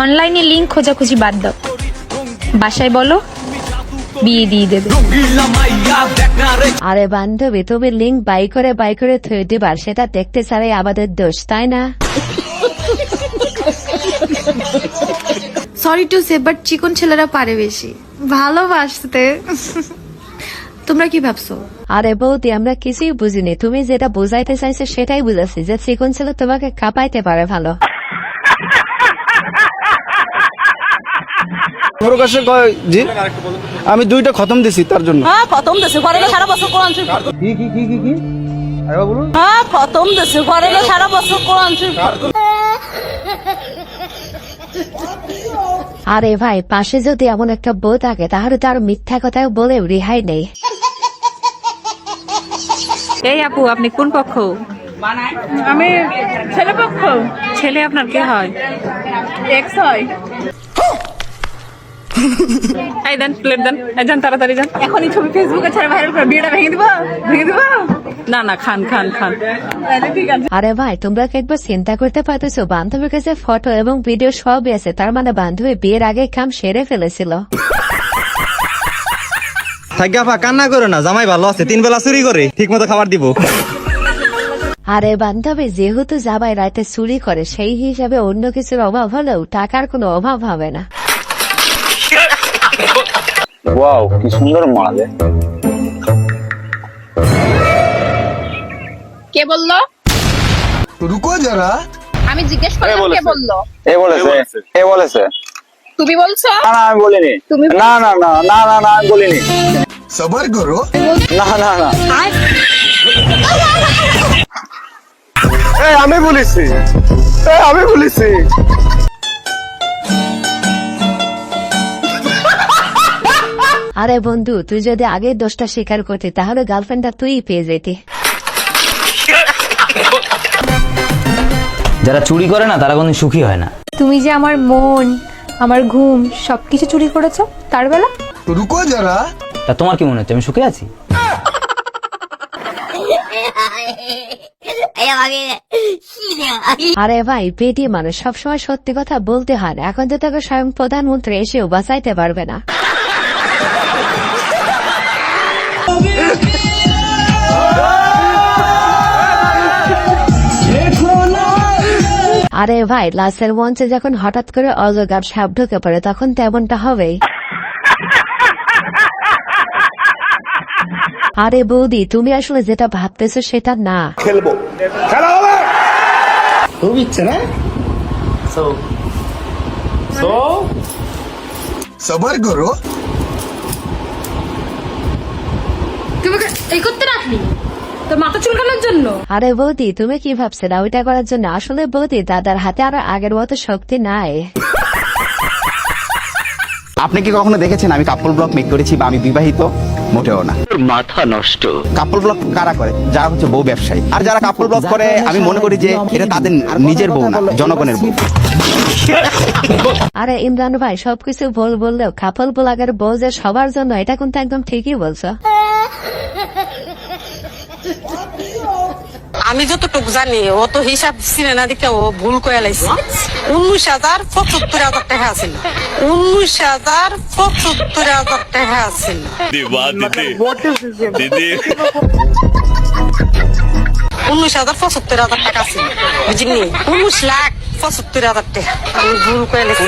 অনলাইনে লিঙ্ক খোঁজাখুঁজি বাদ দাও, বাসায় বলো বিয়ে দিয়ে দেবে। আরে বান্ধবী, তুমি লিঙ্ক বাই করে থয়ে দিবার, সেটা দেখতে ছাড়াই আমাদের দোষ, তাই না? সরি টু সে, বাট চিকন ছেলেরা পারে বেশি ভালোবাসতে। তোমরা কি ভাবছো? আরে বৌদি, আমরা কিছুই বুঝিনি, তুমি যেটা বুঝাইতে চাইছো সেটাই বুঝাচ্ছি, যে চিকন ছেলে তোমাকে কাঁপাইতে পারে ভালো। প্রকাশে কয় জি, আমি 2টা খতম দিছি তার জন্য। হ্যাঁ খতম দেশে ঘরে সারা বছর কোরআন শরীফ। কি আরেবা বলুন। হ্যাঁ খতম দেশে ঘরে সারা বছর কোরআন শরীফ। আরে ভাই, পাশে যদি এমন একটা বউ থাকে তাহলে তো আর মিথ্যা কথাও বলে রেহাই নেই। এই আপু, আপনি কোন পক্ষ? আমি ছেলে পক্ষ। ছেলে আপনার কে হয়? এক্স হয়। এই দেন, প্লেট দেন, এই যান তাড়াতাড়ি যান। এখনই ছবি ফেসবুকে ছেড়ে ভাইরাল করে বিয়েটা ভেঙে দিব। না না, খান খান খান। ঠিক আছে। আরে ভাই, তোমরা কি একবার চিন্তা করতে পারতেছো, বান্ধবীর কাছে ফটো এবং ভিডিও সবই আছে, তার মানে বান্ধবী বিয়ের আগে কাম সেরে ফেলেছিল। থাকা কান্না করো না, জামাই ভালো আছে, 3 বেলা চুরি করে ঠিক মতো খাবার দিব। আরে বান্ধবী, যেহেতু জামাই রাতে চুরি করে, সেই হিসাবে অন্য কিছুর অভাব হলেও টাকার কোনো অভাব হবে না। ওয়াও, কি সুন্দর মালে। কে বললো? রুকো যারা, আমি জিজ্ঞেস করলাম কে বললো? এ বলেছে, এ বলেছে। তুমি বলছো? না না আমি বলিনি। তুমি না না না না না না আমি বলিনি। সবার করো। না না না আমি বলেছি, আমি বলেছি। আরে বন্ধু, তুই যদি আগে দোষটা স্বীকার করতি তাহলে গার্লফ্রেন্ডটা তুই পেয়ে যেতি। যারা চুরি করে না তারা কোনদিন সুখী হয় না। তুমি যে আমার মন, আমার ঘুম সবকিছু চুরি করেছো তার বেলা। রুকো যারা, তা তোমার কি মনে হচ্ছে আমি সুখে আছি? আরে ভাই, পেটি মানুষ সবসময় সত্যি কথা বলতে হয় না, এখন তো তোকে স্বয়ং প্রধানমন্ত্রী এসেও বাঁচাইতে পারবে না। আরে ভাই, লাস্টের মঞ্চে যখন হঠাৎ করে অজগার সাপ ঢুকে পড়ে তখন তেমনটা হবেই। আরে বৌদি, তুমি আসলে যেটা ভাবতেছো সেটা না। খেলবো, খেলা হবে। খুব ইচ্ছে না? সবার করো। তুমি এই করতে রাখলি তোর মাথা চুলকানোর জন্য। আরে বৌদি, তুমি কি ভাবছো না ওইটা করার জন্য? আসলে বৌদি, দাদার হাতে আর আগের মতো শক্তি নাই। আপনি কি কখনো দেখেছেন আমি কাপল ব্লগ মেক করেছি বা আমি বিবাহিত? মোটেও না। মাথা নষ্ট। কাপল ব্লগ কারা করে? যারা হচ্ছে বউ ব্যবসায়ী। আর যারা কাপল ব্লগ করে আমি মনে করি যে এটা তাদের নিজের বউ না, জনগণের বউ। আরে ইমরান ভাই, সবকিছু বললেও কাপল ব্লগের বউ যে সবার জন্য, এটা কিন্তু একদম ঠিকই বলছো। আমি যতটুকু জানি ও তো হিসাব ছিনে না দিকে ও ভুল করে লাইছে। 19,75,000 টাকা আছিল। 19,75,000 টাকা আছিল। 19,75,000 টাকা আছিল, বুঝলি? 19,75,000 টাকা আমি ভুল করে লাইছি।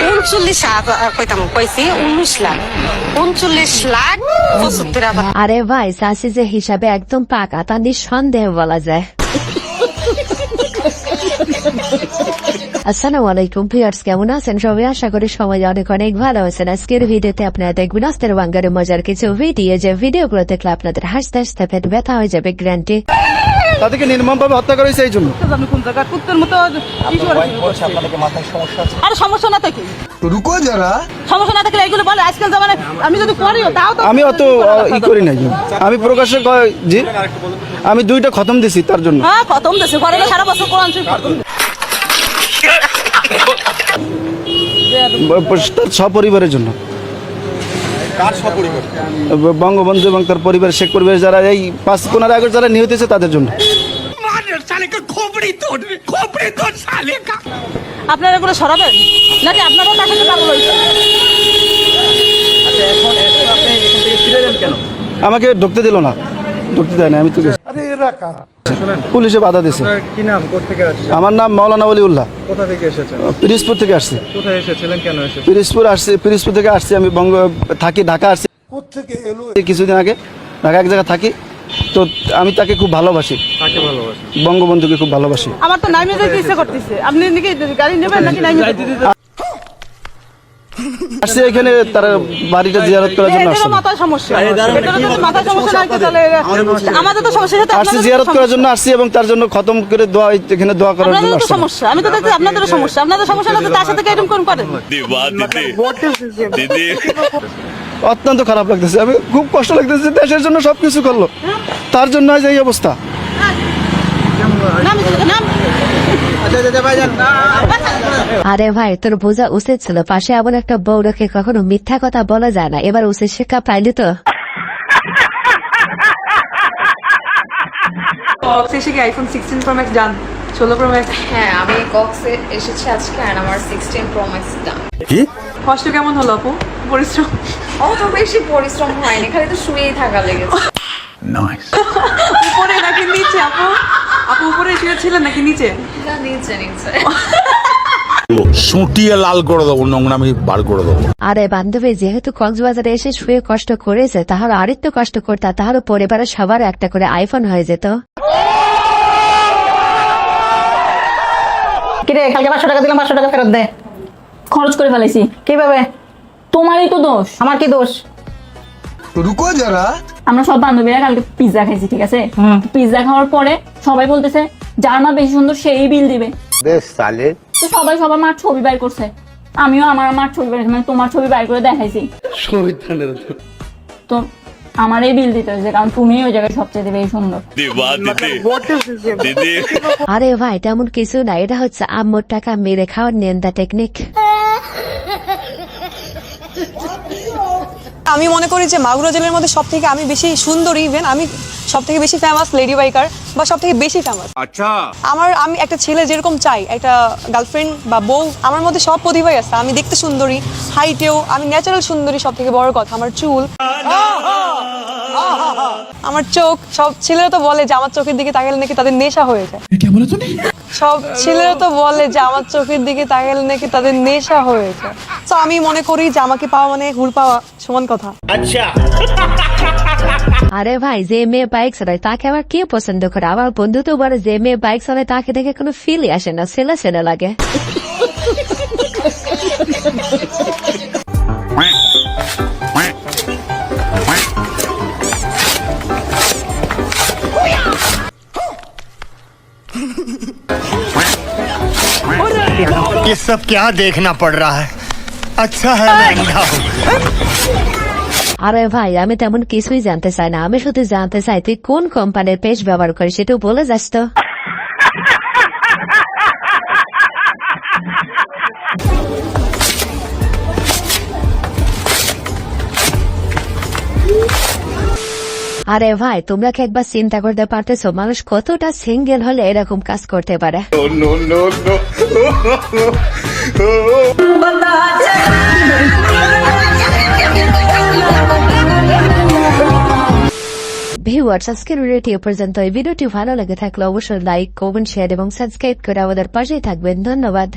39,000 কইতাম, কইছি 19,39,75,000। আরে ভাই, চাষি যে হিসাবে একদম পাকা তা নিঃসন্দেহ বলা যায়। আসসালামু আলাইকুম ভিউয়ার্স, কেমন আছেন সবাই? আশা করি সবাই অনেক অনেক ভালো আছেন। আজকের ভিডিওতে আপনারা দেখবেন আস্তের বাঙ্গারের মজার কিছু ভিডিও, যে ভিডিওগুলো দেখলে আপনাদের হাসতে হাসতে পেট ব্যথা হয়ে যাবে গ্যারান্টি। তাদেরকে নির্মমভাবে হত্যা করা হয়েছে এই জন্য। আমি কোন জায়গা কুত্তের মতো আরে সমস্যা না থাকে। রুকো যারা, সমস্যা না থাকলে এগুলো বলে আজকাল জামানায় আমি যদি করিও তাও তো। আমি অত ই করি নাই। আমি প্রকাশে কয় জি, আমি 2টা খতম দিছি তার জন্য। হ্যাঁ খতম দেশে ঘরে সারা বছর কোরআন শরীফ। তার সপরিবারের জন্য। বঙ্গবন্ধু এবং তার পরিবার, শেখ পরিবার, যারা এই 5-15 আগস্ট যারা নিহত হয়েছে তাদের জন্য। আপনারা এগুলো সরাবেন নাকি আপনারা তার সাথে পাগল হয়েছে? আমাকে ঢুকতে দিল না, ঢুকতে দেয় না। আমি তো গেছি। পুলিশে বাধা দিয়েছে। কি নাম, কোথেকে আসছেন? আমার নাম মাওলানা ওলিউল্লাহ। কোথা থেকে এসেছেন? পিরিজপুর থেকে আসছি। কোথায় এসেছিলেন, কেন এসেছেন? পিরিজপুর থেকে আসছি। আমি থাকি ঢাকা আসছি কিছুদিন আগে। ঢাকা এক জায়গায় থাকি। তো আমি তাকে খুব ভালোবাসি, কাকে ভালোবাসেন? বঙ্গবন্ধুকে খুব ভালোবাসি। আমার তো নাইমে যেতে ইচ্ছে করতেছে। আপনি নাকি গাড়ি নেবেন নাকি নাইমে যেতে? আসছি এখানে তার বাড়িটা জিয়ারত করার জন্য আসছি। মাথায় সমস্যা, মাথায় সমস্যা নাই কি? তাহলে আমাদের তো সমস্যা, আসছি জিয়ারত করার জন্য আসছি এবং তার জন্য খতম করে দোয়া, এখানে দোয়া করার জন্য আপনাদের তো আসছি। সমস্যা, আমি তো দেখছি আপনাদের সমস্যা। আপনাদের সমস্যা না তো তার সাথে এরকম কোন করেন? অত্যন্ত খারাপ লাগতেছে, আমি খুব কষ্ট লাগতেছে। দেশের জন্য সবকিছু করলো, তার জন্য আজ এই অবস্থা। আরে ভাই, তোর বোঝা উচিত ছিল, পাশে এমন একটা বউ রেখে কখনো মিথ্যা কথা বলা যায় না। এবার উচিত শিক্ষা পাইলি তো। আইফোন 16 Pro Max ডান, 16 Pro Max। হ্যাঁ, আমি কক্সে এসেছি আজকে আর আমার 16 Pro Max দাম। কি কষ্ট কেমন হলো আপু? পরিশ্রম? অত বেশি পরিশ্রম হয়নি, খালি তো শুয়েই থাকা লেগেছে। উপরে নাকি নিচে আপু? আপু উপরে শুয়েছিলেন নাকি নিচে? না, নিচে নিচে। সুটিয়ে লাল করে দেবো, নোংরামি বার করে দেবো। আরে বান্ধবী, যেহেতু কক্সবাজারে এসে শুয়ে কষ্ট করেছে, তাহলে আরেকটু কষ্ট করতা, তাহলে পরিবারের সবার একটা করে আইফোন হয়ে যেত। কিরে, কালকে 500 টাকা দিলাম, 500 টাকা ফেরত দে। খরচ করে ফেলেছি। কিভাবে? তোমারই তো দোষ। আমার কি দোষ? রুকো যারা, আমরা সব বান্ধবীরা কালকে পিৎজা খাইছি, ঠিক আছে? পিৎজা খাওয়ার পরে সবাই বলতেছে যার মা বেশি সুন্দর সেই বিল দিবে। তো সবাই সবার মার ছবি বাইর করছে, আমিও আমার মার ছবি বাইর, মানে তোমার ছবি বাইর করে দেখাইছি। তো আমার এই বিল দিতে হয়েছে, কারণ তুমি ওই জায়গায় সবচেয়ে বেশি সুন্দর। আরে ভাই, তেমন কিছু না, এটা হচ্ছে আম্মুর টাকা মেরে খাওয়ার নিন্দা টেকনিক। আমি মনে করি যে মাগুরা জেলার মধ্যে সব থেকে আমি বেশি সুন্দরী, ইভেন আমি সব থেকে বেশি ফেমাস লেডি বাইকার, বা সব থেকে বেশি ফেমাস। আচ্ছা, আমি একটা ছেলে যেরকম চাই, একটা গার্লফ্রেন্ড বা বউ, আমার মধ্যে সব প্রতিভাই আছে। আমি দেখতে সুন্দরী, হাইটেও আমি ন্যাচারাল সুন্দরী। সব থেকে বড় কথা আমার চুল, আমার চোখ। সব ছেলেরা তো বলে যে আমার চোখের দিকে তাকালে নাকি তাদের নেশা হয়ে যায়। সব ছেলেরা তো বলে যে আমার চোখের দিকে তাকালে নাকি তাদের নেশা হয়ে যায়। তো আমি মনে করি যে আমাকে পাওয়া মানে হুড় পাওয়া সমান কথা। আরে ভাই, যে মেয়ে বাইক চালায় তাকে আবার কে পছন্দ করে? আমার বন্ধু তো বলে যে মেয়ে বাইক চালায় তাকে দেখে কোনো ফিলই আসে না, ছেলে ছেলে লাগে। ये सब क्या देखना पड़ रहा है? अच्छा है मैं अंधा हूँ। আরে ভাই, আমি তেমন কিছুই জানতে চাই না, আমি শুধু জানতে চাই তুই কোন কোম্পানির পেজ ব্যবহার করিস, সেটাও বলে যাস তো। আরে ভাই, তোমরা কি একবার চিন্তা করতে পারতেছো মানুষ কতটা সিঙ্গেল হলে এরকম কাজ করতে পারে? ভিউয়ার্স, আজকের ভিডিওটি এ পর্যন্ত। এই ভিডিওটি ভালো লেগে থাকলে অবশ্যই লাইক, কমেন্ট, শেয়ার এবং সাবস্ক্রাইব করে আমাদের পাশেই থাকবেন। ধন্যবাদ।